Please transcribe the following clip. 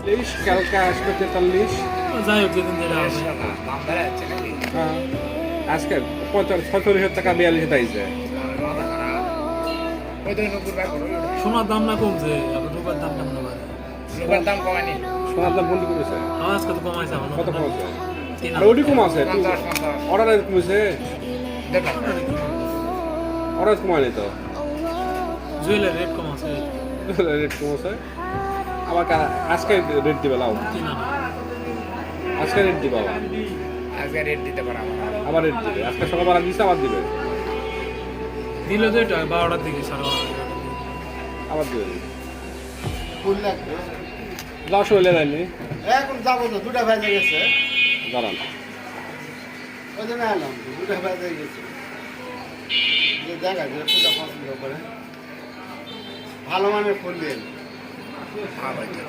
43 কালকে আসবে 43। যাই হোক যেদিন যেটা হবে। দাম বেড়ে যাচ্ছে নাকি? হ্যাঁ আজকে 45 টাকা 42 তাইছে। মাথা খারাপ। ওই তো নতুন ব্যাগ করো ওটা। সোনার দাম না কমছে, আবার রূপার দাম কেমন বাড়ে? রূপার দাম কমায়নি। সোনার দাম বন্ধ করেছে। আমার আজকে তো কমাইছে আমার কত কমেছে? তিন আর ওটি কম আছে। 50 অর্ডার কমেছে। দেখলাম। অর্ডার কমায়নি তো। জুয়েলের রেট কম আছে রেট কমেছে। আবার আজকে রেট দিবে লাও। 3 আনা। আজকে রেট দিবে আবার। আজকে রেট দিতে পারো আমার। আবার রেট দিবে। আজকে সকালবেলা দিছে আবার দিবে। দিল তো এটা 12টার দিকে 12:30 আবার দিবে। ফুল লাগবে। যাও শৈলে যায়নি। এখন যাবো তো, দুটা ভেজে গেছে। দাঁড়ান। ওই জন্য এলাম, দুটা ভেজে গেছে। যে দেখা যায় ফুলটা পছন্দ করে। ভালো মানের ফুল দিন। ভালো হয়েছে।